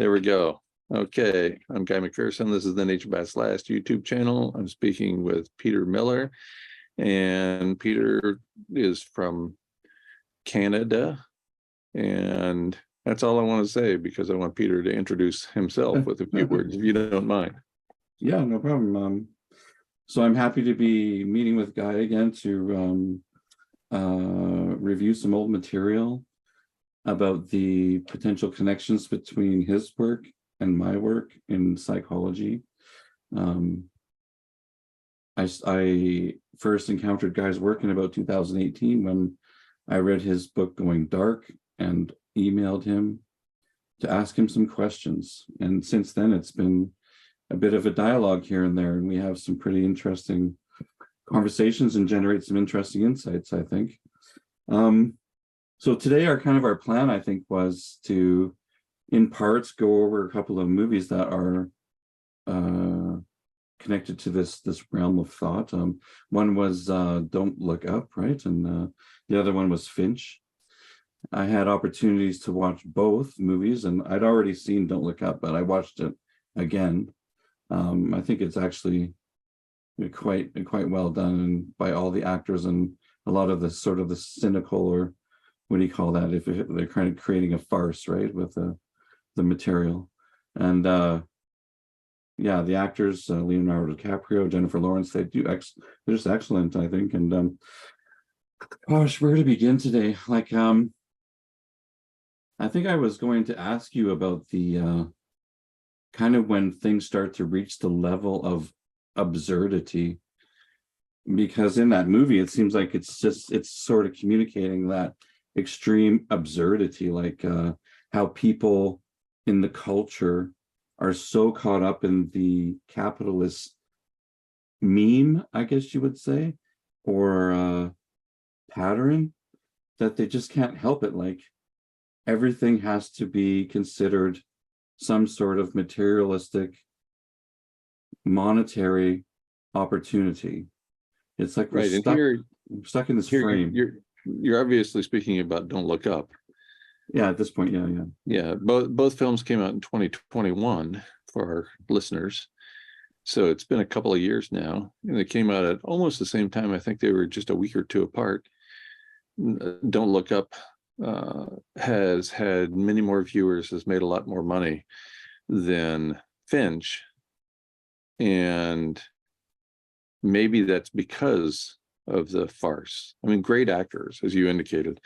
There we go. Okay, I'm Guy McPherson. This is the Nature Bats Last YouTube channel. I'm speaking with Peter Miller, and Peter is from Canada. And that's all I want to say, because I want Peter to introduce himself with a few words, if you don't mind. Yeah, no problem. So I'm happy to be meeting with Guy again to review some old material about the potential connections between his work and my work in psychology. I first encountered Guy's work in about 2018 when I read his book Going Dark and emailed him to ask him some questions. And since then, it's been a bit of a dialogue here and there, and we have some pretty interesting conversations and generate some interesting insights, I think. So today our plan, I think, was to, in parts, go over a couple of movies that are connected to this realm of thought. One was Don't Look Up, right? And the other one was Finch. I had opportunities to watch both movies, and I'd already seen Don't Look Up, but I watched it again. I think it's actually quite well done by all the actors, and a lot of the sort of the cynical, or what do you call that, if they're kind of creating a farce, right, with the material. And yeah, the actors, Leonardo DiCaprio, Jennifer Lawrence, they're just excellent, I think. And gosh, where to begin today? Like, I think I was going to ask you about the kind of when things start to reach the level of absurdity, because in that movie it seems like it's sort of communicating that extreme absurdity, like how people in the culture are so caught up in the capitalist meme, I guess you would say, or pattern, that they just can't help it. Like, everything has to be considered some sort of materialistic, monetary opportunity. It's like we're stuck in this frame. You're obviously speaking about Don't Look Up. Yeah, at this point, yeah. Both films came out in 2021 for our listeners, so it's been a couple of years now, and they came out at almost the same time. I think they were just a week or two apart. Don't Look Up has had many more viewers, has made a lot more money than Finch, and maybe that's because of the farce. I mean, great actors, as you indicated.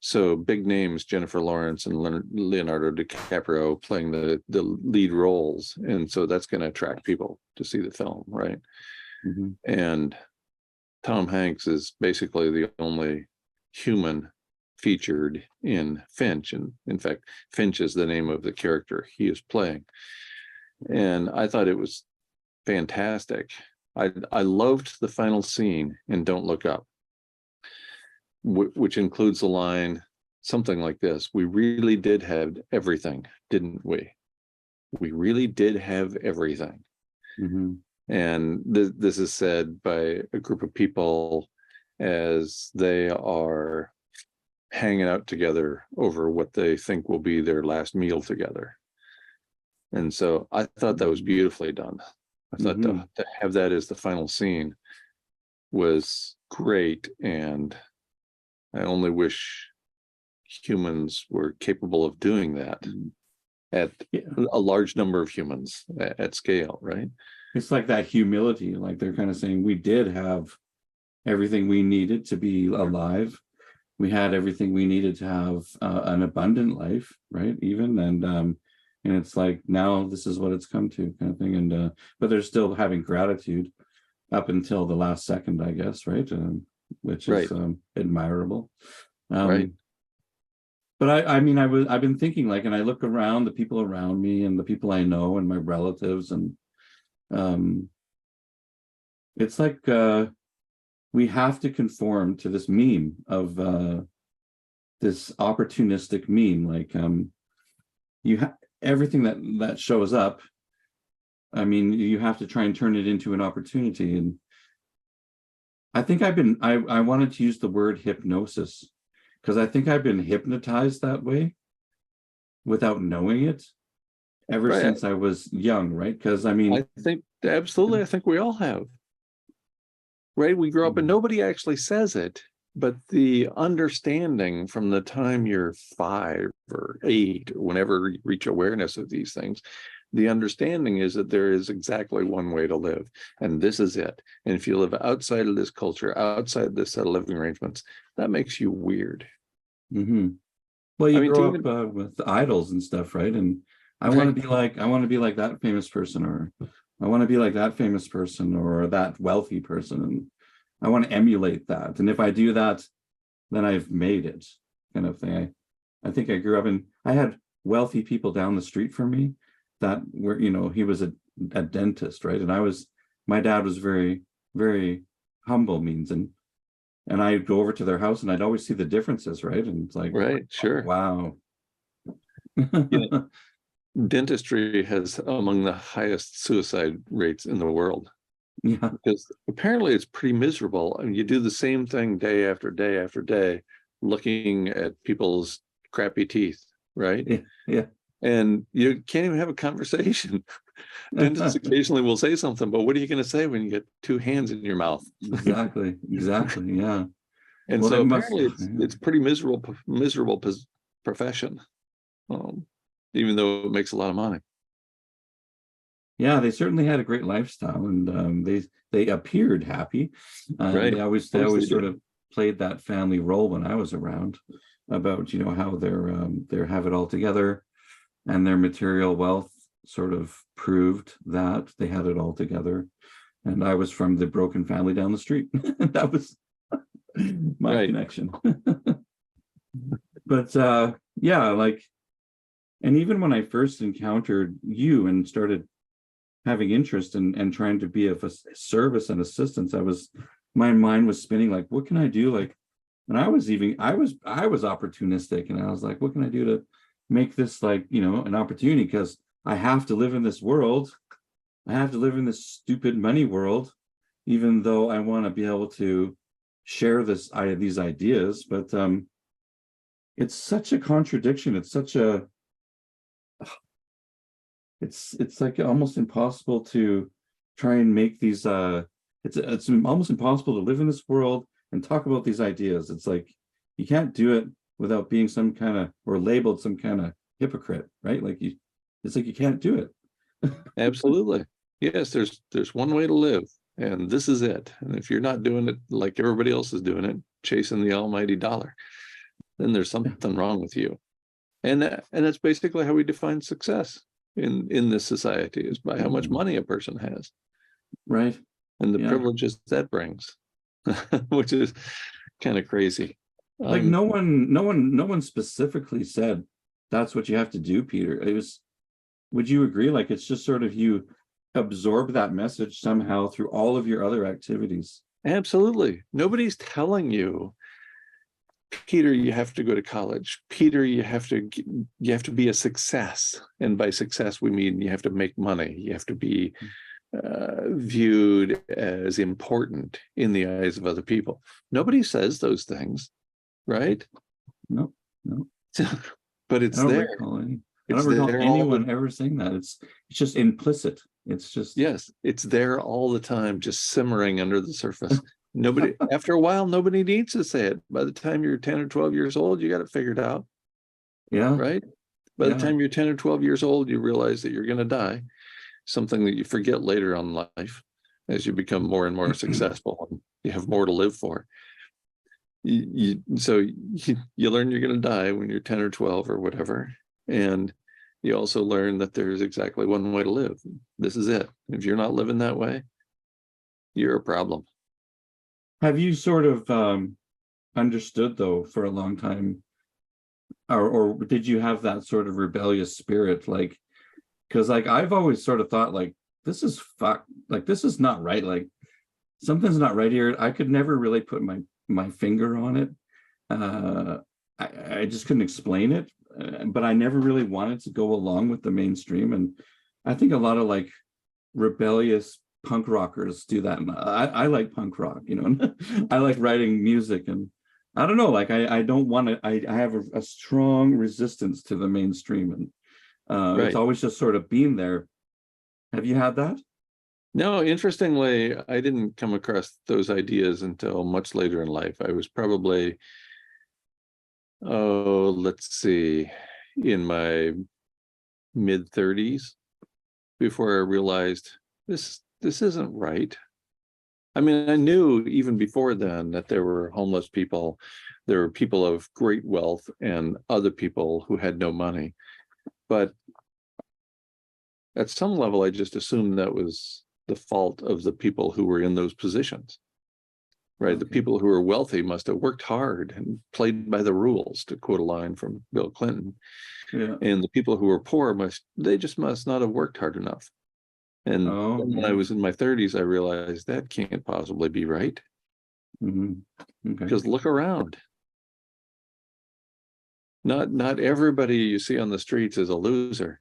So big names, Jennifer Lawrence and Leonardo DiCaprio playing the lead roles, and so that's going to attract people to see the film, right? Mm-hmm. And Tom Hanks is basically the only human featured in Finch, and in fact, Finch is the name of the character he is playing. And I thought it was fantastic. I loved the final scene in Don't Look Up, which includes the line something like this: "We really did have everything, didn't we? We really did have everything." Mm-hmm. And this is said by a group of people as they are hanging out together over what they think will be their last meal together. And so I thought that was beautifully done. I thought to have that as the final scene was great, and I only wish humans were capable of doing that at a large number of humans at scale, right? It's like that humility, like they're kind of saying, we did have everything we needed to be alive. We had everything we needed to have an abundant life, right? Even, and it's like, now this is what it's come to, kind of thing. And but they're still having gratitude up until the last second, I guess, right? Which is admirable. Right. But I've been thinking, like, and I look around the people around me and the people I know and my relatives, and it's like we have to conform to this meme of this opportunistic meme. Like, you have everything that shows up. I mean, you have to try and turn it into an opportunity. And I think I wanted to use the word hypnosis, because I think I've been hypnotized that way without knowing it. ever Right. since I was young, right? Because I mean, I think absolutely. I think we all have. Right. We grow up and nobody actually says it, but the understanding from the time you're 5 or 8, or whenever you reach awareness of these things, the understanding is that there is exactly one way to live, and this is it. And if you live outside of this culture, outside this set of living arrangements, that makes you weird. mhm. Well, I you mean, to grow even up with idols and stuff, right? And right, I want to be like that famous person, or I want to be like that famous person, or that wealthy person, and I want to emulate that. And if I do that, then I've made it, kind of thing. I think I grew up in. I had wealthy people down the street from me that were, he was a dentist, right? And my dad was very, very humble means, and I'd go over to their house and I'd always see the differences, right? And it's like, right, oh, sure. wow. You know, dentistry has among the highest suicide rates in the world Yeah, because apparently it's pretty miserable. I mean, you do the same thing day after day after day, looking at people's crappy teeth, right? yeah, yeah. And you can't even have a conversation. Dentists occasionally will say something, but what are you going to say when you get 2 hands in your mouth? Exactly, exactly. Yeah. And Well, so it must. apparently Yeah. it's pretty miserable profession, um, even though it makes a lot of money. Yeah, they certainly had a great lifestyle, and they appeared happy. Right. They Of course they always sort did. of played that family role when I was around, about how they're have it all together, and their material wealth sort of proved that they had it all together. And I was from the broken family down the street. That was my Right. connection. But yeah, like, and even when I first encountered you and started having interest and trying to be of a service and assistance, my mind was spinning like, what can I do? Like, and I was opportunistic, and I was like, what can I do to make this, like, an opportunity? Because I have to live in this world. I have to live in this stupid money world, even though I want to be able to share these ideas. But it's such a contradiction. It's like almost impossible to try and make these it's almost impossible to live in this world and talk about these ideas. It's like you can't do it without being some kind of, or labeled some kind of hypocrite, right? It's like you can't do it. Absolutely. Yes, there's one way to live, and this is it. And if you're not doing it like everybody else is doing it, chasing the almighty dollar, then there's something wrong with you. And that's basically how we define success in this society, is by how much money a person has Right. and the Yeah. privileges that brings, which is kind of crazy. Like Um, no one specifically said that's what you have to do, Peter. Would you agree? Like, it's just sort of, you absorb that message somehow through all of your other activities. Absolutely. Nobody's telling you, Peter, you have to go to college. Peter, you have to be a success. And by success, we mean you have to make money. You have to be viewed as important in the eyes of other people. Nobody says those things, right? No, no. But I it's don't there. recall any. I don't It's recall there all the anyone ever saying that. It's just implicit. It's just yes, it's there all the time, just simmering under the surface. Nobody, after a while, nobody needs to say it. By the time you're 10 or 12 years old, you got it figured out, yeah, right? By the yeah. time you're 10 or 12 years old, you realize that you're going to die, something that you forget later on in life as you become more and more successful and you have more to live for. So you learn you're going to die when you're 10 or 12 or whatever. And you also learn that there's exactly one way to live. This is it. If you're not living that way, you're a problem. Have you sort of understood, though, for a long time, or did you have that sort of rebellious spirit? Like, because like I've always sort of thought, like, this is like, this is not right. Like, something's not right here. I could never really put my finger on it. I just couldn't explain it, but I never really wanted to go along with the mainstream. And I think a lot of, like, rebellious punk rockers do that. And I like punk rock, I like writing music, and I don't know, like, I don't want to, I have a strong resistance to the mainstream. And It's Right. always just sort of been there. Have you had that? No, interestingly, I didn't come across those ideas until much later in life. I was probably, oh, let's see, in my mid 30s before I realized this isn't right. I mean, I knew even before then that there were homeless people, there were people of great wealth and other people who had no money. But at some level, I just assumed that was the fault of the people who were in those positions, right? The Okay. people who were wealthy must have worked hard and played by the rules, to quote a line from Bill Clinton. Yeah. And the people who were poor must not have worked hard enough. And Oh, then when I yeah. was in my 30s, I realized that can't possibly be right. Hmm. Okay. Because look around. Not everybody you see on the streets is a loser,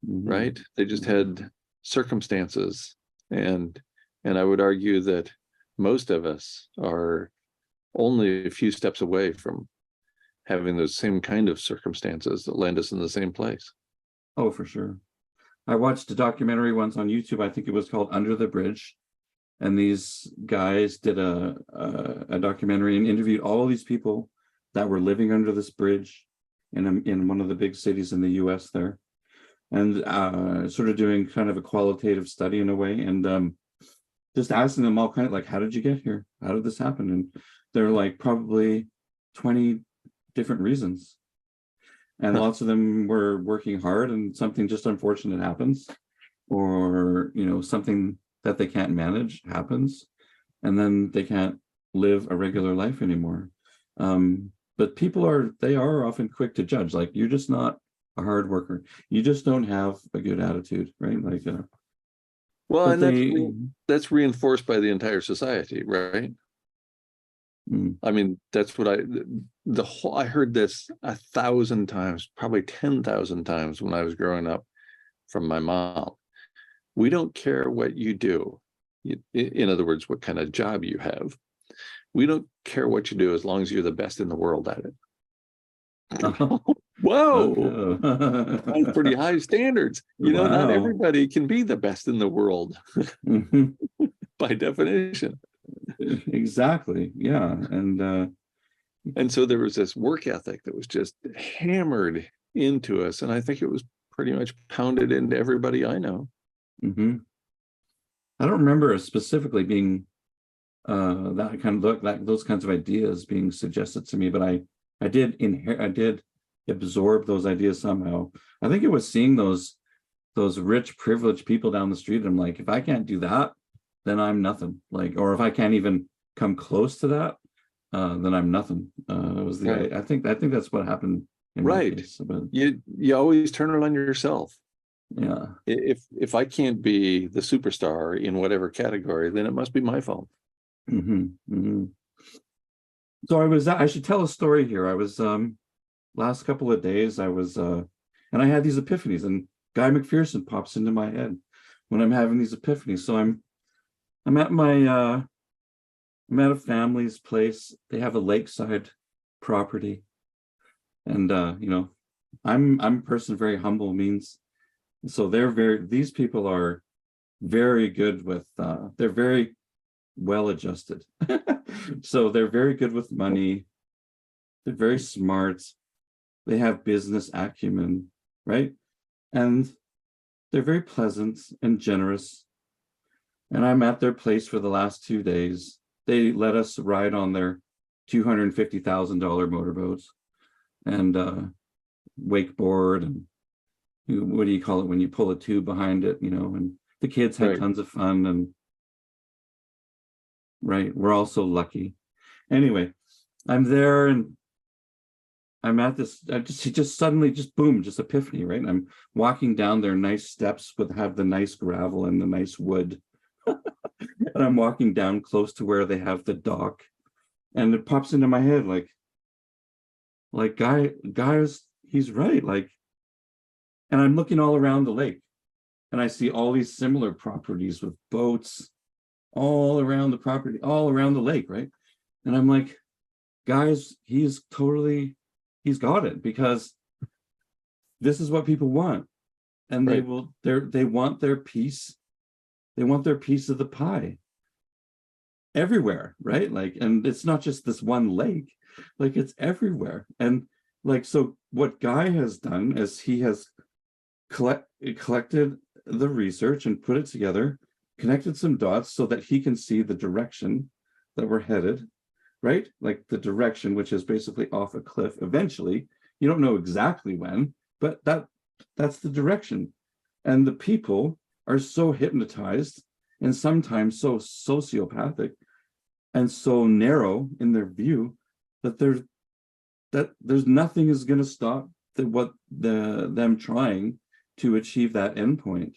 Hmm. right? They just had circumstances. And and I would argue that most of us are only a few steps away from having those same kind of circumstances that land us in the same place. Oh, for sure. I watched a documentary once on YouTube. I think it was called Under the Bridge, and these guys did a documentary and interviewed all these people that were living under this bridge in one of the big cities in the U.S. there, and sort of doing kind of a qualitative study in a way, and just asking them all kind of like, how did you get here? How did this happen? And they're like, probably 20 different reasons. And lots of them were working hard and something just unfortunate happens, or, something that they can't manage happens, and then they can't live a regular life anymore. But they are often quick to judge, like, you're just not a hard worker. You just don't have a good attitude, right? Like, Well, but and they, that's reinforced by the entire society, right? mm, I mean, that's what the whole, I heard this 1,000 times, probably 10,000 times when I was growing up from my mom. We don't care what you do. In other words, what kind of job you have. We don't care what you do as long as you're the best in the world at it. Whoa, that's okay. pretty high standards. Not Wow. everybody can be the best in the world Mhm. by definition. Exactly. Yeah. And And so there was this work ethic that was just hammered into us. And I think it was pretty much pounded into everybody I know. mhm. I don't remember specifically being that kind of look, that those kinds of ideas being suggested to me, but I did absorb those ideas somehow. I think it was seeing those rich privileged people down the street. I'm like, if I can't do that, then I'm nothing. Like, or if I can't even come close to that, then I'm nothing. Was Right. the I think that's what happened in my Right. case. But You always turn it on yourself. yeah. If I can't be the superstar in whatever category, then it must be my fault. Hmm. Hmm. So I should tell a story here. I was last couple of days I was and I had these epiphanies, and Guy McPherson pops into my head when I'm having these epiphanies. So I'm at my I'm at a family's place. They have a lakeside property, and I'm a person very humble means. So these people are very good with they're very well adjusted. So they're very good with money. They're very smart. They have business acumen, right? And they're very pleasant and generous. And I'm at their place for the last 2 days. They let us ride on their $250,000 motorboats and wakeboard, and what do you call it when you pull a tube behind it, and the kids had Right. tons of fun. And right, we're all so lucky. Anyway, I'm there, and I'm at this, just suddenly, just boom, just epiphany, right? I'm walking down their nice steps have the nice gravel and the nice wood. And I'm walking down close to where they have the dock. And it pops into my head, like guys, he's right. Like, and I'm looking all around the lake, and I see all these similar properties with boats all around the property, all around the lake, right? And I'm like, guys, he's got it, because this is what people want, and Right. they want their piece. They want their piece of the pie everywhere, right? Like, and it's not just this one lake, like it's everywhere. And like, so what Guy has done is he has collected the research and put it together, connected some dots so that he can see the direction that we're headed, right? Like the direction, which is basically off a cliff eventually. You don't know exactly when, but that's the direction. And the people are so hypnotized and sometimes so sociopathic and so narrow in their view that there's nothing is going to stop them trying to achieve that endpoint.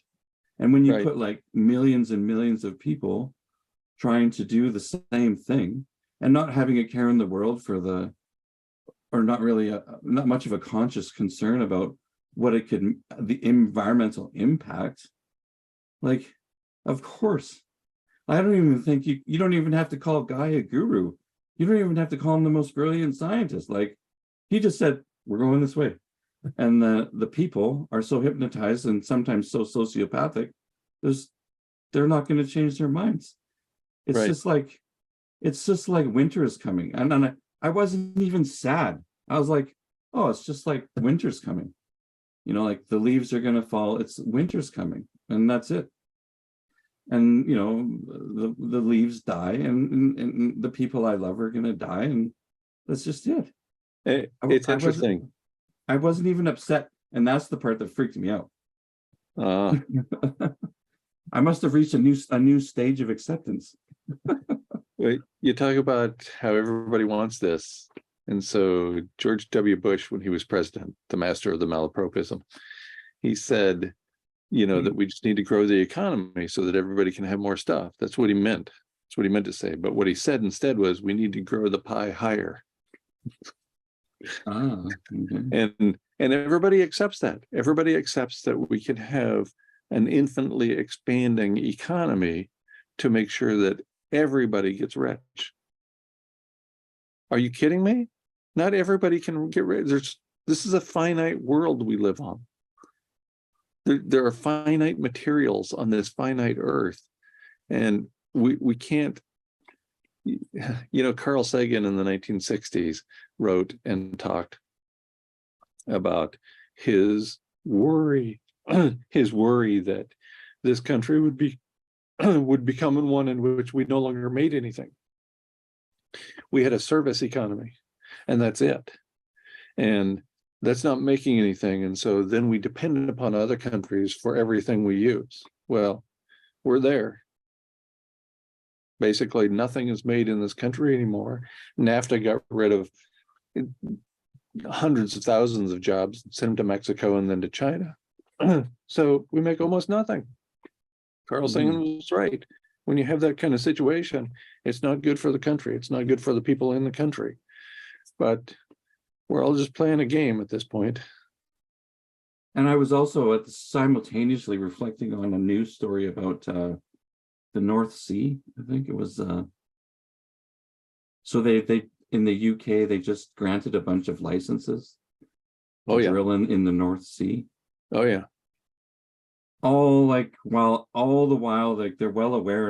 And when you Right. put like millions and millions of people trying to do the same thing and not having a care in the world or not really not much of a conscious concern about what it could, the environmental impact, like, of course, I don't even think you don't even have to call Guy a guru. You don't even have to call him the most brilliant scientist. Like, he just said, we're going this way. And the people are so hypnotized and sometimes so sociopathic, they're not going to change their minds. It's Right. just like winter is coming. And I wasn't even sad. I was like, oh, it's just like winter's coming. You know, like the leaves are going to fall. It's winter's coming, and that's it. And you know, the leaves die, and the people I love are going to die, and that's just it. It's I wasn't interesting. I wasn't even upset, and that's the part that freaked me out. Uh, I must have reached a new stage of acceptance. Wait, you talk about how everybody wants this. And so George W. Bush, when he was president, the master of the malapropism, he said, that we just need to grow the economy so that everybody can have more stuff. That's what he meant. That's what he meant to say. But what he said instead was, we need to grow the pie higher. Okay. And everybody accepts that. Everybody accepts that we can have an infinitely expanding economy to make sure that everybody gets rich. Are you kidding me? Not everybody can get rich. This is a finite world we live on. There are finite materials on this finite earth, and we can't. Carl Sagan in the 1960s wrote and talked about his worry, his worry that this country would become one in which we no longer made anything. We had a service economy, and that's it. And that's not making anything. And so then we depended upon other countries for everything we use. Well, we're there. Basically, nothing is made in this country anymore. NAFTA got rid of hundreds of thousands of jobs, sent them to Mexico and then to China. So we make almost nothing. Carl Sagan was right. When you have that kind of situation, it's not good for the country. It's not good for the people in the country. But we're all just playing a game at this point. And I was also simultaneously reflecting on a news story about the North Sea. I think it was. So they in the UK, they just granted a bunch of licenses to drill in the North Sea. Oh yeah. All the while, like they're well aware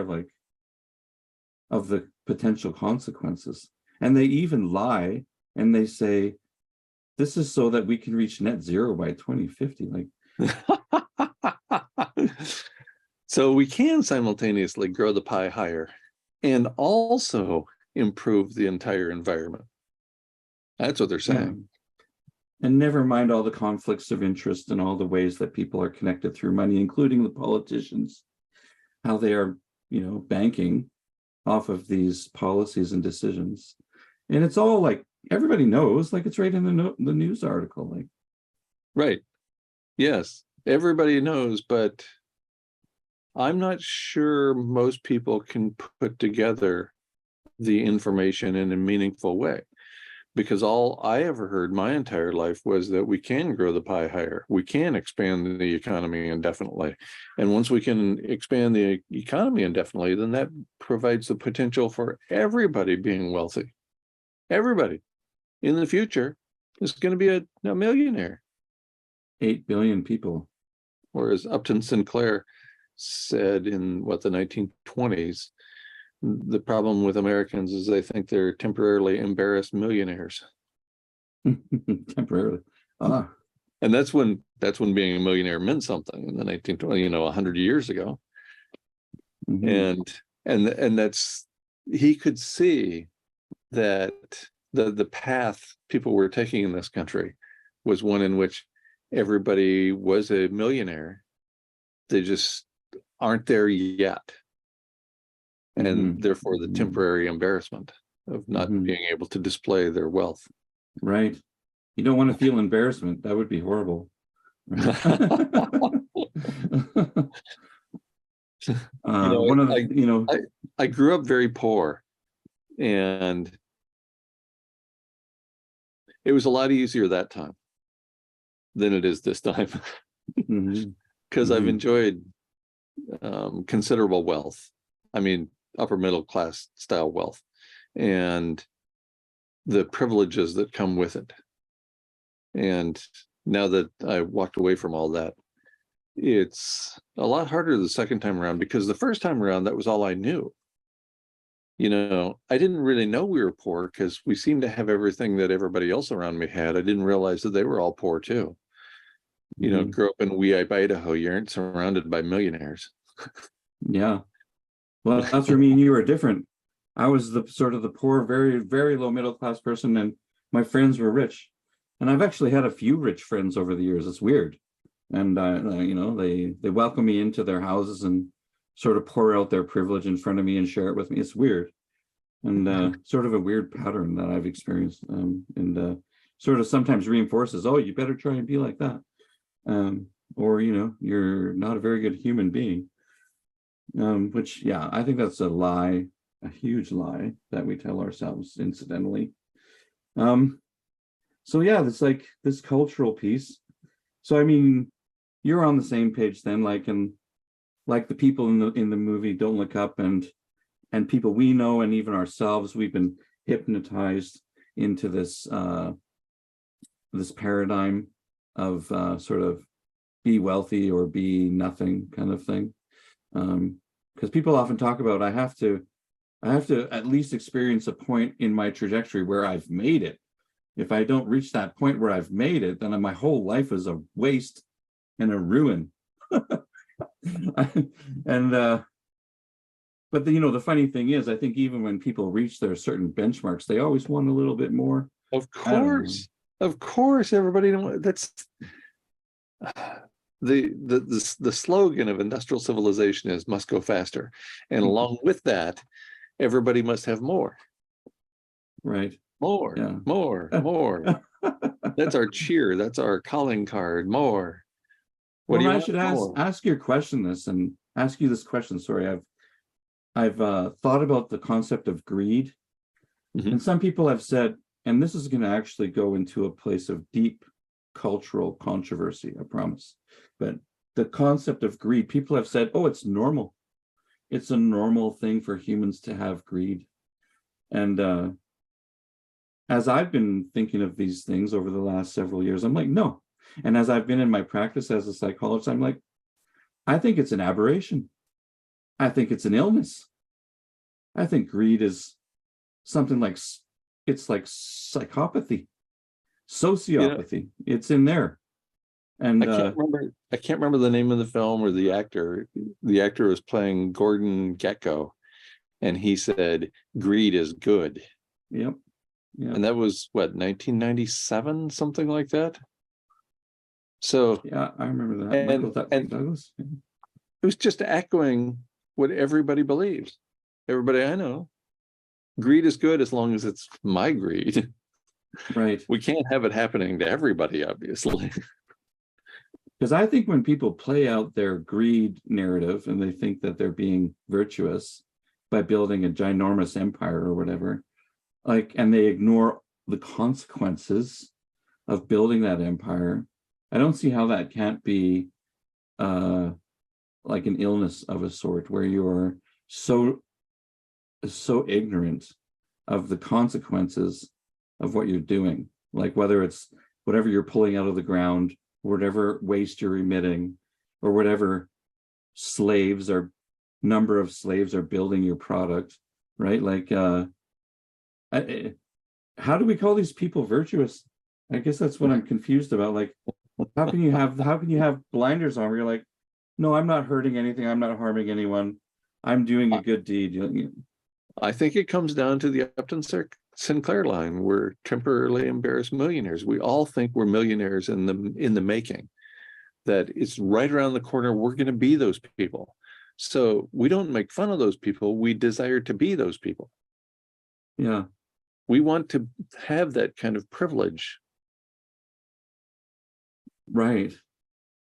of the potential consequences. And they even lie and they say, this is so that we can reach net zero by 2050. So we can simultaneously grow the pie higher and also improve the entire environment. That's what they're saying. Yeah. And never mind all the conflicts of interest and all the ways that people are connected through money, including the politicians, how they are, banking off of these policies and decisions. And it's all like, everybody knows, like it's right in the news article. Like, right. Yes, everybody knows, but I'm not sure most people can put together the information in a meaningful way, because all I ever heard my entire life was that we can grow the pie higher. We can expand the economy indefinitely. And once we can expand the economy indefinitely, then that provides the potential for everybody being wealthy. Everybody in the future is going to be a millionaire. 8 billion people. Whereas Upton Sinclair said in the 1920s, the problem with Americans is they think they're temporarily embarrassed millionaires. Temporarily. Ah. And that's when being a millionaire meant something in the 1920s, 100 years ago. Mm-hmm. And that's, he could see that the path people were taking in this country was one in which everybody was a millionaire. They just aren't there yet. And therefore the temporary embarrassment of not being able to display their wealth. Right. You don't want to feel embarrassment. That would be horrible. Right? One of the, I grew up very poor, and it was a lot easier that time than it is this time, because I've enjoyed considerable wealth. I mean, upper middle class style wealth, and the privileges that come with it. And now that I walked away from all that, it's a lot harder the second time around, because the first time around, that was all I knew. I didn't really know we were poor because we seemed to have everything that everybody else around me had. I didn't realize that they were all poor too. Grew up in Weehite, Idaho. You aren't surrounded by millionaires. Yeah. Well, that's where me and you are different. I was the sort of the poor, very, very low middle class person, and my friends were rich. And I've actually had a few rich friends over the years. It's weird. And they welcome me into their houses and sort of pour out their privilege in front of me and share it with me. It's weird, and sort of a weird pattern that I've experienced, and sort of sometimes reinforces, oh, you better try and be like that, or you're not a very good human being, which, yeah, I think that's a lie, a huge lie that we tell ourselves incidentally. So yeah, it's like this cultural piece. So I mean, you're on the same page then, like the people in the movie Don't Look Up, and people we know, and even ourselves, we've been hypnotized into this this paradigm of sort of be wealthy or be nothing kind of thing. Because people often talk about, I have to at least experience a point in my trajectory where I've made it. If I don't reach that point where I've made it, then my whole life is a waste and a ruin. And but the funny thing is, I think even when people reach their certain benchmarks, they always want a little bit more. Of course, everybody that's the slogan of industrial civilization is must go faster, and along with that, everybody must have more. Right. More, yeah. more. That's our cheer. That's our calling card. More. I should ask you this question. Sorry, I've thought about the concept of greed, and some people have said, and this is going to actually go into a place of deep cultural controversy, I promise. But the concept of greed, people have said, oh, it's normal. It's a normal thing for humans to have greed, and as I've been thinking of these things over the last several years, I'm like, no. And as I've been in my practice as a psychologist, I'm like, I think it's an aberration. I think it's an illness. I think greed is something like, it's like psychopathy, sociopathy. It's in there. And I can't remember the name of the film or the actor. The actor was playing Gordon Gekko, and he said, greed is good. Yep. Yeah. And that was 1997, something like that. So yeah, I remember that. And Douglas. It was just echoing what everybody believes. Everybody I know, greed is good as long as it's my greed. Right. We can't have it happening to everybody, obviously. Because I think when people play out their greed narrative and they think that they're being virtuous by building a ginormous empire or whatever, and they ignore the consequences of building that empire, I don't see how that can't be like an illness of a sort, where you're so ignorant of the consequences of what you're doing, like whether it's whatever you're pulling out of the ground whatever waste you're emitting, or whatever number of slaves are building your product, right? Like, how do we call these people virtuous? I guess that's what I'm confused about. Like, how can you have blinders on where you're like, no, I'm not hurting anything, I'm not harming anyone, I'm doing a good deed. I think it comes down to the Upton Sinclair line. We're temporarily embarrassed millionaires. We all think we're millionaires in the making, that it's right around the corner. We're going to be those people. So we don't make fun of those people. We desire to be those people. Yeah. We want to have that kind of privilege. Right.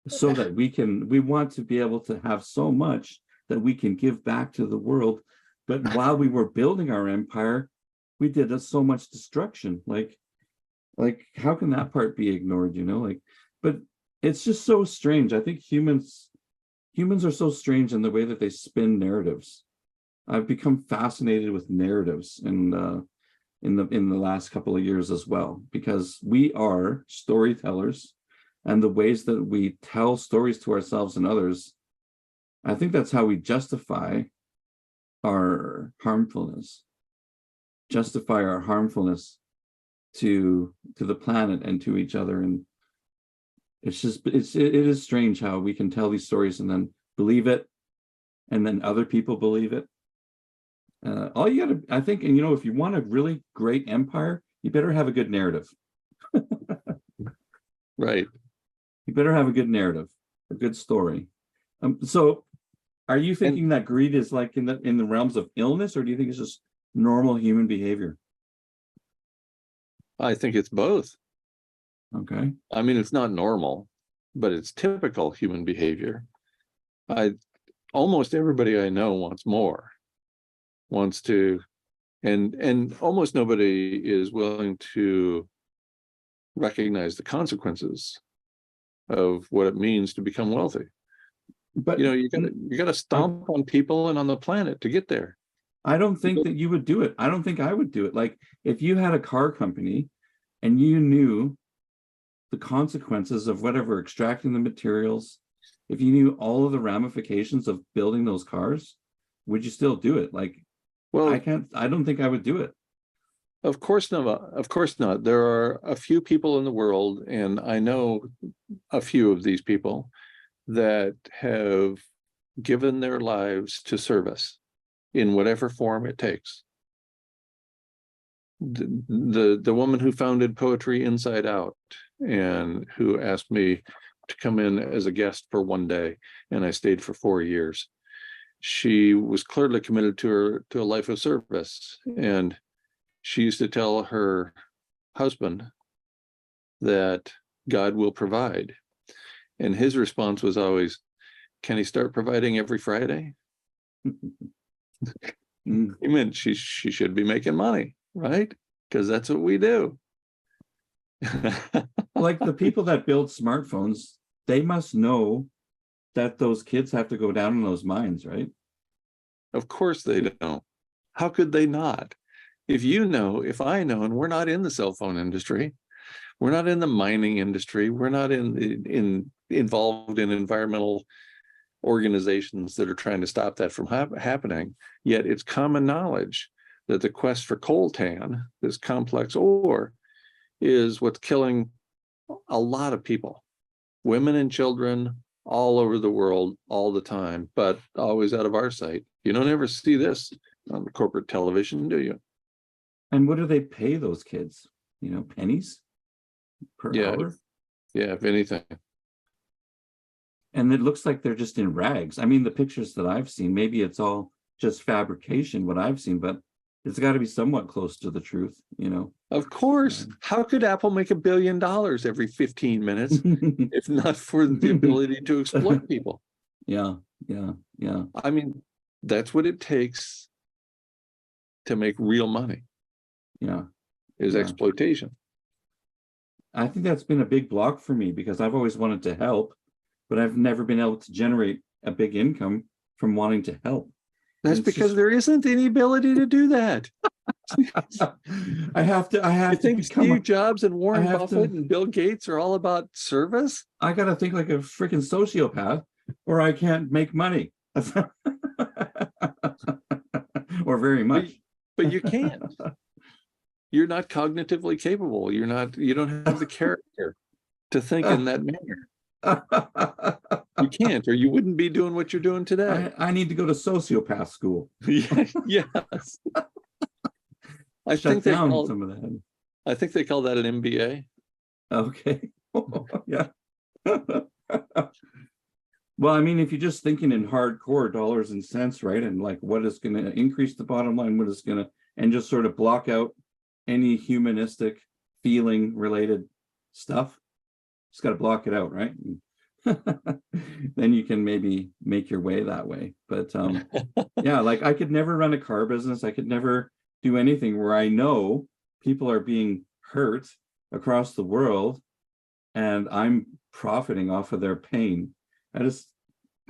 So that we want to be able to have so much that we can give back to the world. But while we were building our empire, we did so much destruction. Like how can that part be ignored, but it's just so strange. I think humans are so strange in the way that they spin narratives. I've become fascinated with narratives in the last couple of years as well, because we are storytellers, and the ways that we tell stories to ourselves and others, I think that's how we justify our harmfulness to the planet and to each other. And it is strange how we can tell these stories and then believe it, and then other people believe it. All you gotta, I think, and if you want a really great empire, you better have a good narrative. Right. You better have a good narrative, a good story. So are you thinking that greed is like in the realms of illness, or do you think it's just normal human behavior? I think it's both. Okay. I mean, it's not normal, but it's typical human behavior. Almost everybody I know wants to, and almost nobody is willing to recognize the consequences of what it means to become wealthy. But you gotta stomp on people and on the planet to get there. I don't think that you would do it. I don't think I would do it. Like, if you had a car company and you knew the consequences of whatever, extracting the materials, if you knew all of the ramifications of building those cars, would you still do it? Like, well, I don't think I would do it. Of course not. Of course not. There are a few people in the world, and I know a few of these people, that have given their lives to service in whatever form it takes. The woman who founded Poetry Inside Out and who asked me to come in as a guest for one day, and I stayed for 4 years. She was clearly committed to a life of service, and she used to tell her husband that God will provide. And his response was always, can he start providing every Friday? He meant she should be making money, right? Because that's what we do. Like the people that build smartphones, they must know that those kids have to go down in those mines, right? Of course they don't. How could they not? If I know, and we're not in the cell phone industry, we're not in the mining industry, we're not involved in environmental organizations that are trying to stop that from happening, yet it's common knowledge that the quest for coltan, this complex ore, is what's killing a lot of people, women and children all over the world all the time, but always out of our sight. You don't ever see this on the corporate television, do you? And what do they pay those kids? Pennies per hour? Yeah, if anything. And it looks like they're just in rags. I mean, the pictures that I've seen, maybe it's all just fabrication, what I've seen, but it's got to be somewhat close to the truth, Of course. How could Apple make $1 billion every 15 minutes if not for the ability to exploit people? Yeah. I mean, that's what it takes to make real money. Yeah. Is exploitation. I think that's been a big block for me, because I've always wanted to help, but I've never been able to generate a big income from wanting to help. That's because there isn't any ability to do that. I have to You think Steve Jobs and Warren have Buffett to- and Bill Gates are all about service? I got to think like a freaking sociopath, or I can't make money. Or very much. But you can't. You're not cognitively capable. You don't have the character to think in that manner. You can't, or you wouldn't be doing what you're doing today. I need to go to sociopath school. Yes. I Shut down some of that. I think they call that an MBA. Okay. Yeah. Well, I mean, if you're just thinking in hardcore dollars and cents, right? And like what is going to increase the bottom line, what is going to, and just sort of block out any humanistic feeling related stuff. Just got to block it out, right? Then you can maybe make your way that way. But yeah, like I could never run a car business. I could never do anything where I know people are being hurt across the world and I'm profiting off of their pain. I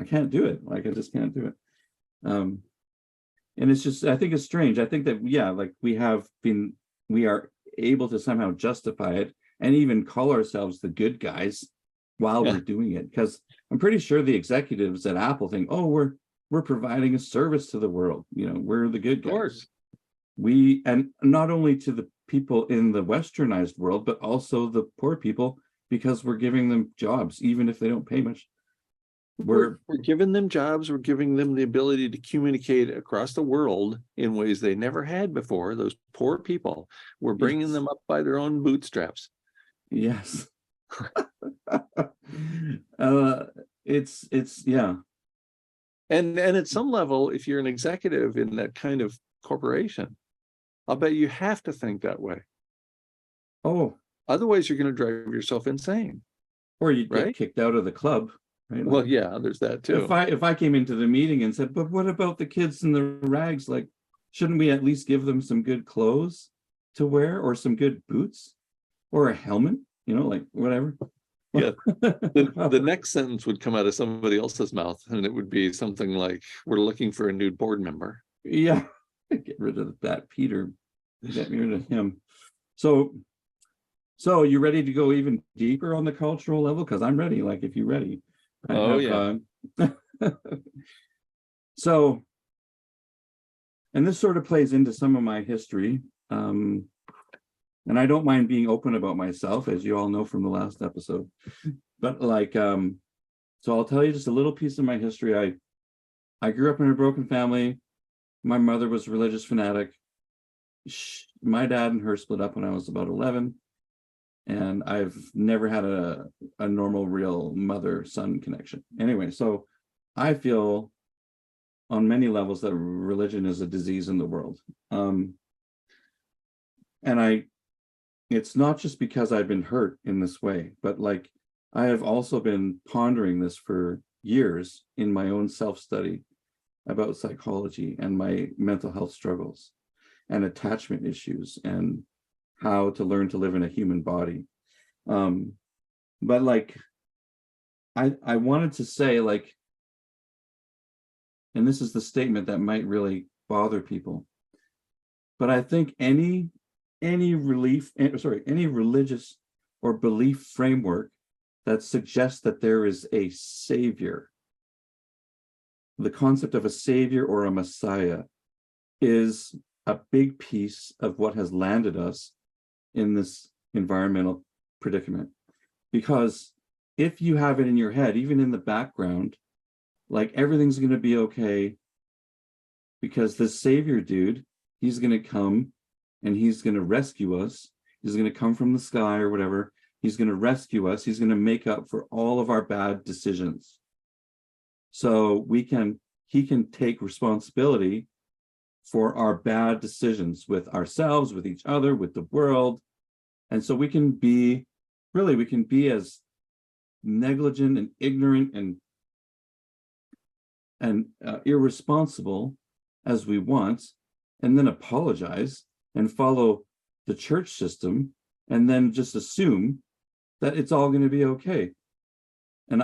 can't do it. Like I just can't do it. And it's just, I think it's strange. I think that, yeah, like we are able to somehow justify it and even call ourselves the good guys while we're doing it. Because I'm pretty sure the executives at Apple think, oh, we're providing a service to the world. You know, we're the good guys. Of course. And not only to the people in the westernized world, but also the poor people, because we're giving them jobs, even if they don't pay much. We're giving them jobs. We're giving them the ability to communicate across the world in ways they never had before. Those poor people, we're bringing them up by their own bootstraps. Yes. It's yeah. And at some level, if you're an executive in that kind of corporation, I'll bet you have to think that way. Oh, otherwise you're going to drive yourself insane. Or you'd get kicked out of the club. Right? Well, yeah, there's that too. If I came into the meeting and said, but what about the kids in the rags? Like, shouldn't we at least give them some good clothes to wear, or some good boots, or a helmet? You know, like whatever. Yeah. The next sentence would come out of somebody else's mouth, and it would be something like, "We're looking for a new board member." Yeah, get rid of that Peter. Get rid of him. So you ready to go even deeper on the cultural level? Because I'm ready. Like, if you're ready. Yeah. So, and this sort of plays into some of my history. And I don't mind being open about myself, as you all know from the last episode. But like, so I'll tell you just a little piece of my history. I grew up in a broken family. My mother was a religious fanatic. My dad and her split up when I was about 11. And I've never had a normal, real mother-son connection. Anyway, so I feel on many levels that religion is a disease in the world. And it's not just because I've been hurt in this way, but like I have also been pondering this for years in my own self-study about psychology and my mental health struggles and attachment issues and how to learn to live in a human body. But like, I wanted to say, like, and this is the statement that might really bother people, but I think any religious or belief framework that suggests that there is a savior, the concept of a savior or a messiah, is a big piece of what has landed us in this environmental predicament. Because if you have it in your head, even in the background, like everything's going to be okay, because this savior dude, he's going to come and he's going to rescue us. He's going to come from the sky or whatever. He's going to rescue us. He's going to make up for all of our bad decisions. So he can take responsibility for our bad decisions with ourselves, with each other, with the world. And so we can be as negligent and ignorant and irresponsible as we want, and then apologize and follow the church system, and then just assume that it's all going to be okay. And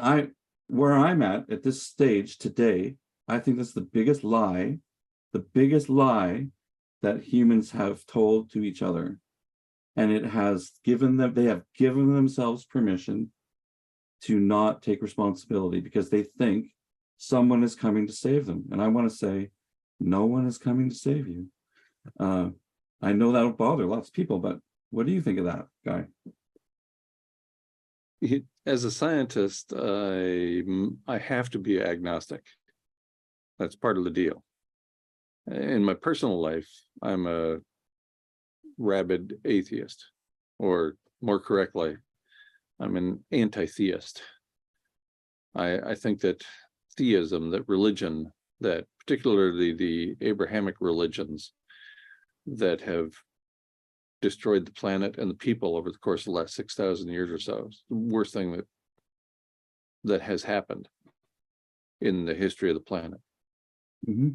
where I'm at this stage today, I think that's the biggest lie that humans have told to each other. And it has given them, they have given themselves permission to not take responsibility because they think someone is coming to save them. And I want to say, no one is coming to save you. I know that'll bother lots of people, but what do you think of that, Guy? As a scientist, I have to be agnostic. That's part of the deal. In my personal life, I'm a rabid atheist, or more correctly, I'm an anti-theist. I think that theism, that religion, that particularly the Abrahamic religions that have destroyed the planet and the people over the course of the last 6,000 years or so, it's the worst thing that has happened in the history of the planet. Mm-hmm.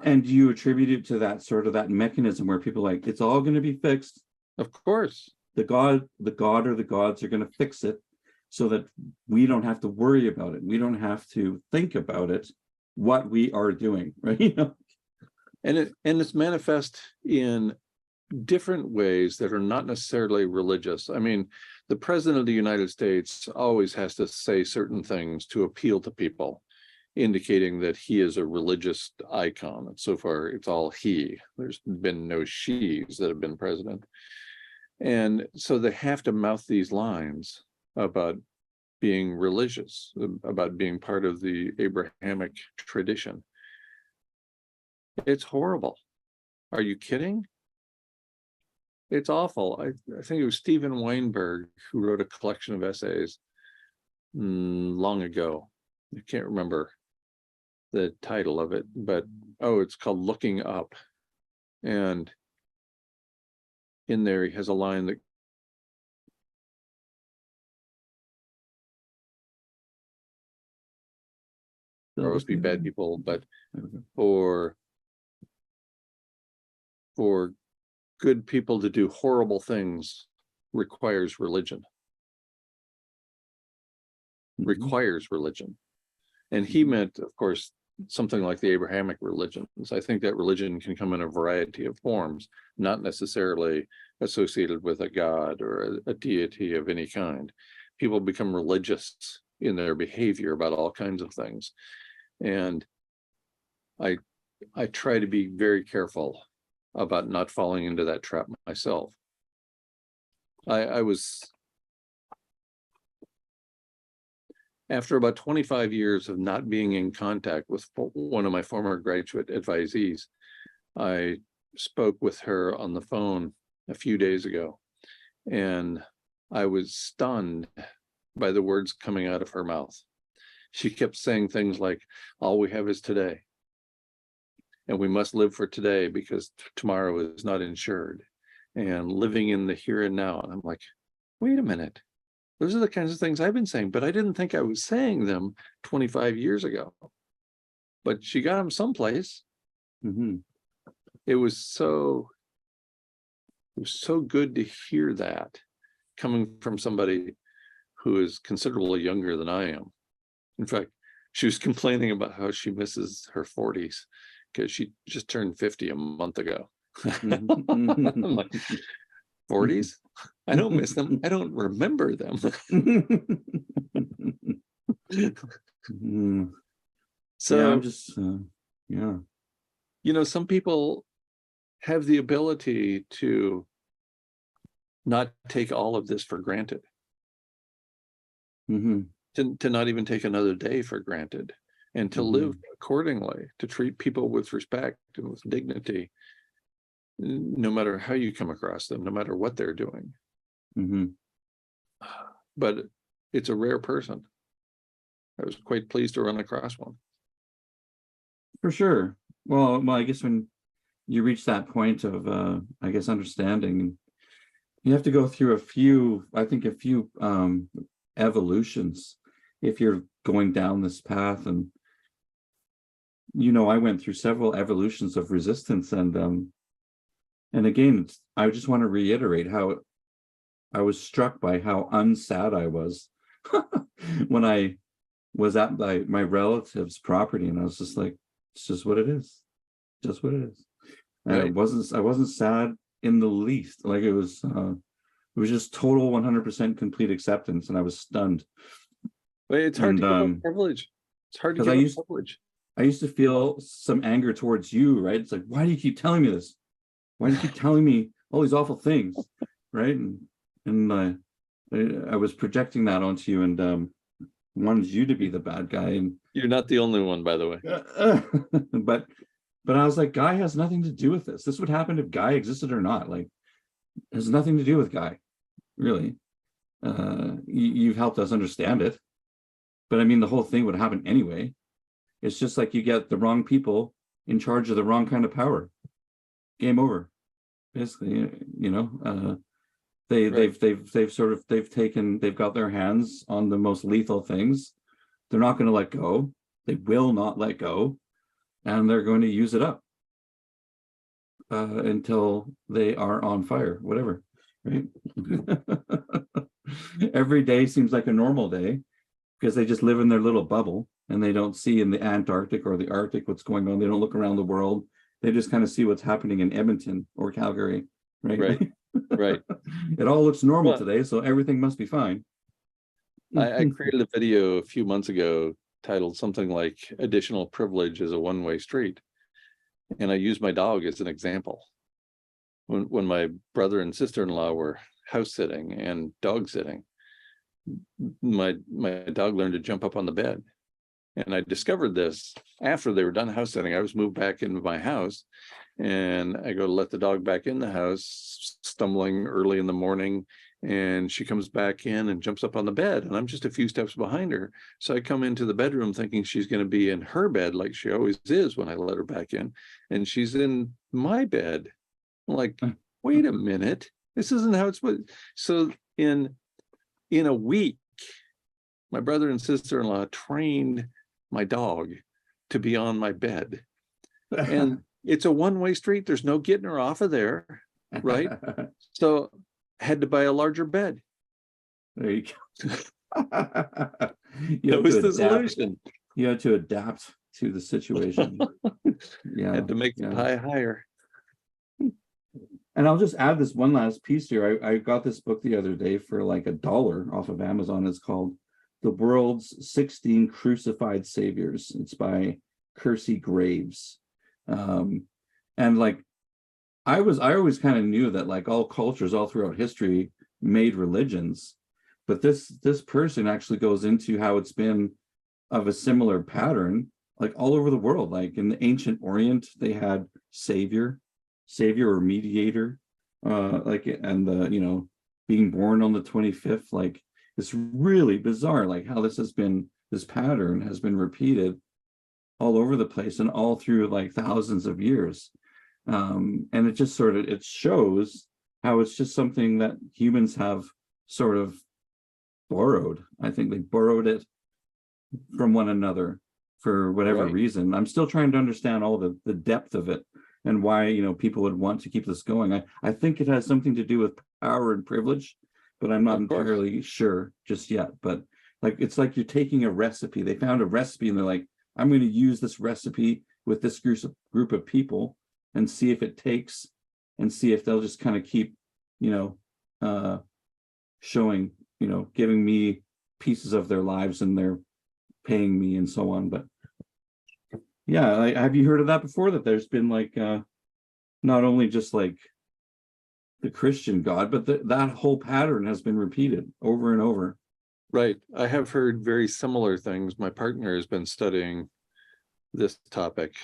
And do you attribute it to that sort of that mechanism where people are like, it's all going to be fixed? Of course. The God or the gods are going to fix it so that we don't have to worry about it. We don't have to think about it, what we are doing, right? You know? And it's manifest in different ways that are not necessarily religious. I mean, the president of the United States always has to say certain things to appeal to people, indicating that he is a religious icon. And so far, it's all he. There's been no she's that have been president. And so they have to mouth these lines about being religious, about being part of the Abrahamic tradition. It's horrible. Are you kidding? It's awful. I think it was Stephen Weinberg who wrote a collection of essays long ago. I can't remember the title of it, but it's called Looking Up. And in there, he has a line that there always be bad people, but for good people to do horrible things requires religion. Requires religion. And he meant, of course, something like the Abrahamic religions. I think that religion can come in a variety of forms, not necessarily associated with a god or a deity of any kind. People become religious in their behavior about all kinds of things. And I try to be very careful about not falling into that trap myself. I was, after about 25 years of not being in contact with one of my former graduate advisees, I spoke with her on the phone a few days ago, and I was stunned by the words coming out of her mouth. She kept saying things like, all we have is today, and we must live for today because tomorrow is not insured, and living in the here and now. And I'm like, wait a minute. Those are the kinds of things I've been saying, but I didn't think I was saying them 25 years ago. But she got them someplace. Mm-hmm. It was so good to hear that coming from somebody who is considerably younger than I am. In fact, she was complaining about how she misses her 40s because she just turned 50 a month ago. I'm like, 40s? I don't miss them. I don't remember them. So yeah, I'm just, yeah. You know, some people have the ability to not take all of this for granted. Mm-hmm. To not even take another day for granted, and to live accordingly, to treat people with respect and with dignity, no matter how you come across them, no matter what they're doing. Mm-hmm. But it's a rare person. I was quite pleased to run across one. For sure. Well, I guess when you reach that point of, I guess, understanding, you have to go through a few evolutions if you're going down this path. And, you know, I went through several evolutions of resistance. And again, I just want to reiterate how I was struck by how unsad I was when I was at my relative's property. And I was just like, it's just what it is. Just what it is. And Right. I wasn't sad in the least. Like it was just total 100% complete acceptance, and I was stunned. But it's hard And to give up privilege. It's hard to because give up privilege. I used to feel some anger towards you, right? It's like, why do you keep telling me this? Why do you keep telling me all these awful things, right? And I was projecting that onto you, and wanted you to be the bad guy. And You're not the only one, by the way. but I was like, Guy has nothing to do with this. This would happen if Guy existed or not. Like, it has nothing to do with Guy, really. You've helped us understand it, but I mean, the whole thing would happen anyway. It's just like you get the wrong people in charge of the wrong kind of power. Game over, basically. Right. They've got their hands on the most lethal things. They're not going to let go. They will not let go, and they're going to use it up until they are on fire, whatever. Right? Every day seems like a normal day because they just live in their little bubble and they don't see in the Antarctic or the Arctic what's going on. They don't look around the world. They just kind of see what's happening in Edmonton or Calgary, right? Right. Right. It all looks normal Well, today, so everything must be fine. I created a video a few months ago titled something like "Additional Privilege is a One-Way Street," and I used my dog as an example. When my brother and sister-in-law were house sitting and dog sitting, my dog learned to jump up on the bed. And I discovered this after they were done house sitting. I was moved back into my house, and I go to let the dog back in the house, stumbling early in the morning, and she comes back in and jumps up on the bed, and I'm just a few steps behind her. So I come into the bedroom thinking she's going to be in her bed like she always is when I let her back in, and she's in my bed. I'm like, wait a minute, this isn't how it's supposed. So in a week, my brother and sister-in-law trained my dog to be on my bed, and it's a one-way street. There's no getting her off of there, right? So I had to buy a larger bed. There you go. That was the solution. You had to adapt to the situation. Yeah. Had to make the pie higher. And I'll just add this one last piece here. I got this book the other day for like $1 off of Amazon. It's called The World's 16 Crucified Saviors. It's by Kersey Graves. And like I always kind of knew that like all cultures all throughout history made religions, but this person actually goes into how it's been of a similar pattern like all over the world. Like in the ancient Orient, they had savior or mediator, and the being born on the 25th. Like it's really bizarre, like how this pattern has been repeated all over the place and all through like thousands of years. And it just it shows how it's just something that humans have sort of borrowed. I think they borrowed it from one another for whatever reason. I'm still trying to understand all the depth of it and why people would want to keep this going. I think it has something to do with power and privilege, but I'm not entirely sure just yet. But like it's like you're taking a recipe. They found a recipe and they're like, I'm going to use this recipe with this group of people and see if it takes, and see if they'll just kind of keep showing, giving me pieces of their lives and they're paying me and so on. But yeah, have you heard of that before? That there's been like not only just like the Christian God, but that whole pattern has been repeated over and over. Right. I have heard very similar things. My partner has been studying this topic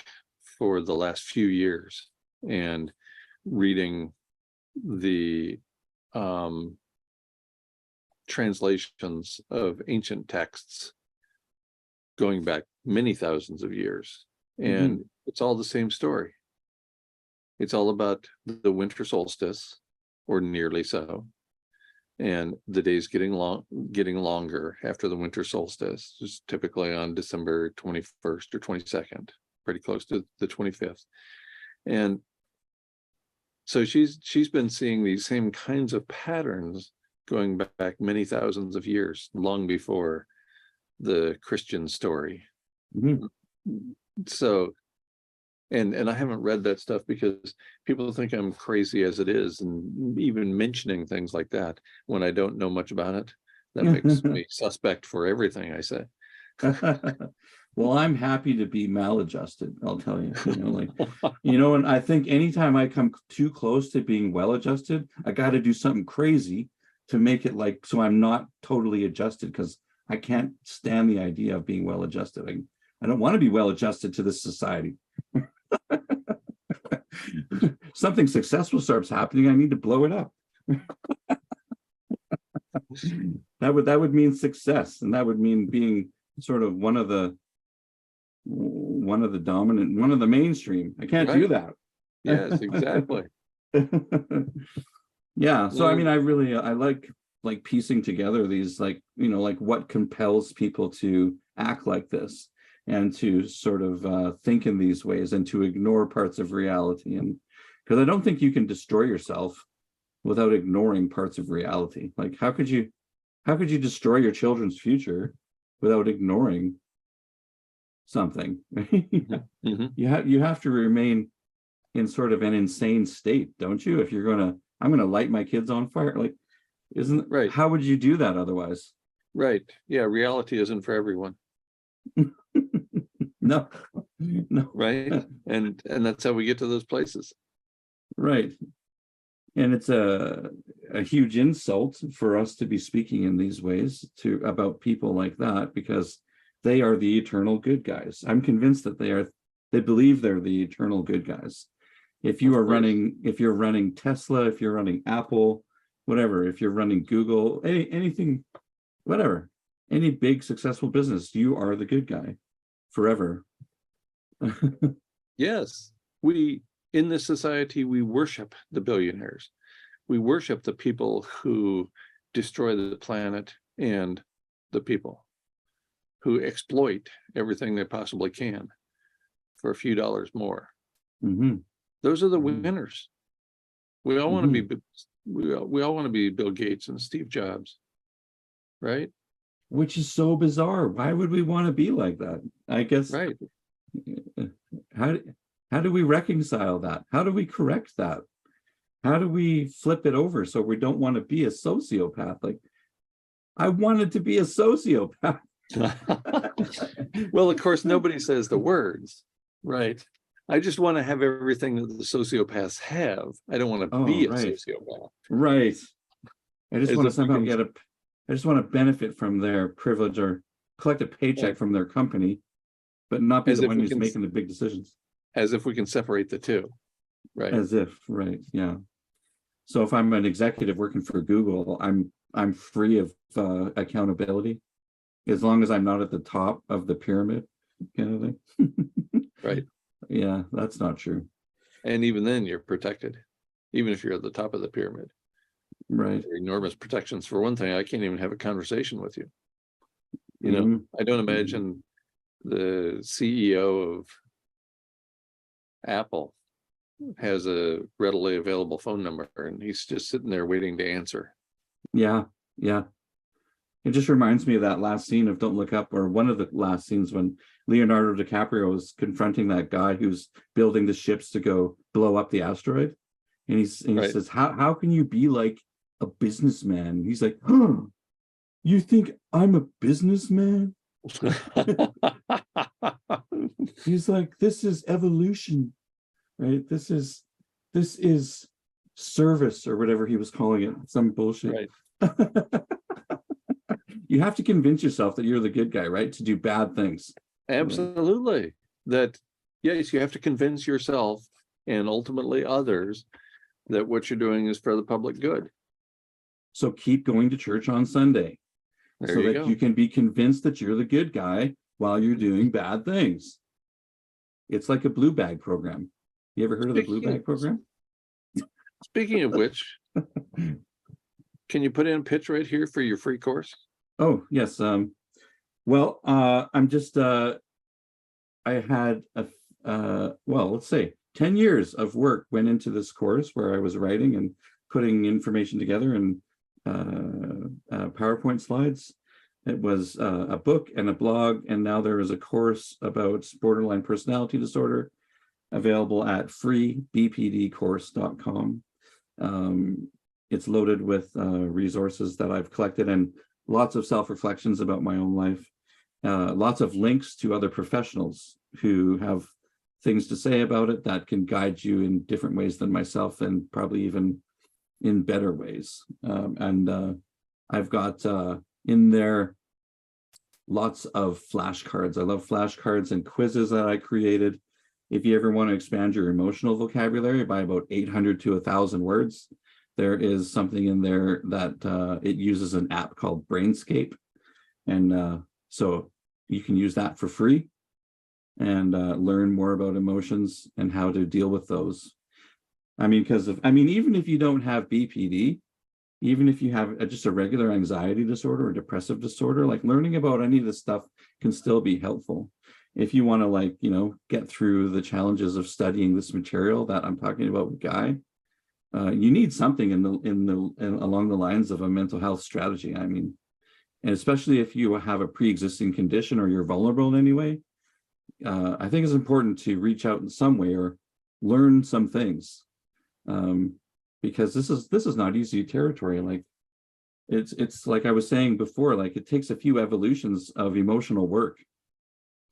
for the last few years and reading the translations of ancient texts going back many thousands of years. And it's all the same story. It's all about the winter solstice, or nearly so, and the days getting longer after the winter solstice, is typically on December 21st or 22nd, pretty close to the 25th. And so she's been seeing these same kinds of patterns going back many thousands of years, long before the Christian story. So And I haven't read that stuff because people think I'm crazy as it is, and even mentioning things like that when I don't know much about it, that makes me suspect for everything I say. Well, I'm happy to be maladjusted, I'll tell you. And I think anytime I come too close to being well-adjusted, I got to do something crazy to make it like, so I'm not totally adjusted, because I can't stand the idea of being well-adjusted. I don't want to be well-adjusted to this society. Something successful starts happening, I need to blow it up. That would mean success, and that would mean being sort of one of the dominant, one of the mainstream. I can't do that. Yes, exactly. Yeah. So I mean, I like piecing together these, like what compels people to act like this, and to sort of think in these ways, and to ignore parts of reality. And because I don't think you can destroy yourself without ignoring parts of reality. Like, how could you destroy your children's future without ignoring something? Mm-hmm. You have to remain in sort of an insane state, don't you? If I'm gonna light my kids on fire, like, isn't right? How would you do that otherwise? Right. Yeah. Reality isn't for everyone. No. Right. And that's how we get to those places. Right. And it's a huge insult for us to be speaking in these ways about people like that, because they are the eternal good guys. I'm convinced that they believe they're the eternal good guys. If you're running Tesla, if you're running Apple, whatever, if you're running Google, anything, whatever, any big successful business, you are the good guy forever. Yes. In this society, we worship the billionaires. We worship the people who destroy the planet and the people, who exploit everything they possibly can for a few dollars more. Mm-hmm. Those are the winners. We all want to Mm-hmm. be. We all want to be Bill Gates and Steve Jobs, right? Which is so bizarre. Why would we want to be like that? I guess. Right. How do we reconcile that? How do we correct that? How do we flip it over so we don't want to be a sociopath? Like, I wanted to be a sociopath. Well, of course, nobody says the words, right? I just want to have everything that the sociopaths have. I don't want to be a sociopath. Right. I just want to somehow I just want to benefit from their privilege, or collect a paycheck from their company, but not be the one who's making the big decisions. As if we can separate the two, right? As if, right, yeah. So if I'm an executive working for Google, I'm free of accountability, as long as I'm not at the top of the pyramid, kind of thing. Right. Yeah, that's not true. And even then, you're protected, even if you're at the top of the pyramid. Right. There are enormous protections. For one thing, I can't even have a conversation with you. You know, I don't imagine the CEO of Apple has a readily available phone number, and he's just sitting there waiting to answer. Yeah. It just reminds me of that last scene of Don't Look Up, or one of the last scenes when Leonardo DiCaprio was confronting that guy who's building the ships to go blow up the asteroid. And he says, how can you be like a businessman? He's like, huh, you think I'm a businessman? He's like, this is evolution, right? This is service, or whatever he was calling it, some bullshit. Right. You have to convince yourself that you're the good guy, right? To do bad things. Absolutely. Right. That, yes, you have to convince yourself and ultimately others that what you're doing is for the public good. So keep going to church on Sunday, so that you can be convinced that you're the good guy while you're doing bad things. It's like a blue bag program. You ever heard of the blue bag program? Speaking of which, can you put in a pitch right here for your free course? Oh, yes. Well, I'm just, I had let's say 10 years of work went into this course, where I was writing and putting information together, and PowerPoint slides. It was a book and a blog, and now there is a course about borderline personality disorder. available at freebpdcourse.com. It's loaded with resources that I've collected and lots of self-reflections about my own life. Lots of links to other professionals who have things to say about it that can guide you in different ways than myself, and probably even in better ways. I've got in there lots of flashcards. I love flashcards and quizzes that I created. If you ever want to expand your emotional vocabulary by about 800 to 1,000 words, there is something in there that it uses an app called Brainscape. And so you can use that for free and learn more about emotions and how to deal with those. I mean, even if you don't have BPD, even if you have just a regular anxiety disorder or depressive disorder, like learning about any of this stuff can still be helpful. If you want to, like, get through the challenges of studying this material that I'm talking about with Guy, you need something along the lines of a mental health strategy. I mean, and especially if you have a pre-existing condition or you're vulnerable in any way, I think it's important to reach out in some way or learn some things, because this is not easy territory. Like it's like I was saying before, like it takes a few evolutions of emotional work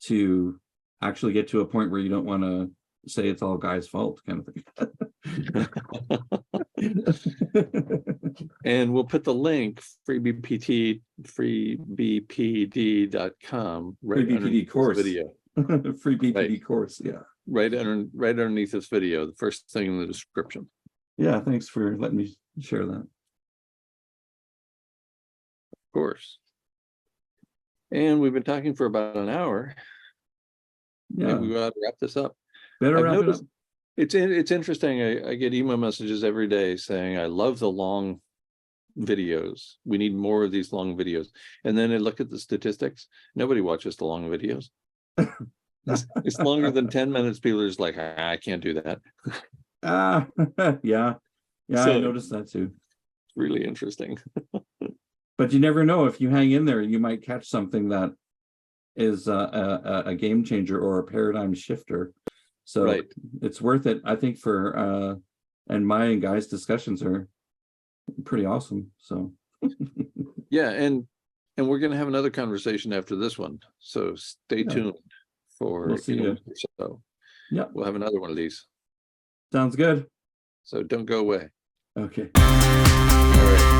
to actually get to a point where you don't want to say it's all Guy's fault, kind of thing. And we'll put the link freebpd.com right underneath course. this video. Free BPD Right. course, yeah. Right underneath this video, the first thing in the description. Yeah, thanks for letting me share that. Of course. And we've been talking for about an hour. Yeah, Maybe we ought to wrap this up. better I've wrap it up. noticed it's interesting. I get email messages every day saying, I love the long videos. We need more of these long videos. And then I look at the statistics. Nobody watches the long videos. It's longer than 10 minutes. People are just like, I can't do that. Yeah, So, I noticed that too. It's really interesting. But you never know, if you hang in there, you might catch something that is a game changer or a paradigm shifter. So Right. It's worth it, I think, for and my and Guy's discussions are pretty awesome. So Yeah, and we're going to have another conversation after this one. So stay tuned for we'll see you. So Yeah, we'll have another one of these. sounds good. So don't go away. Okay. All right.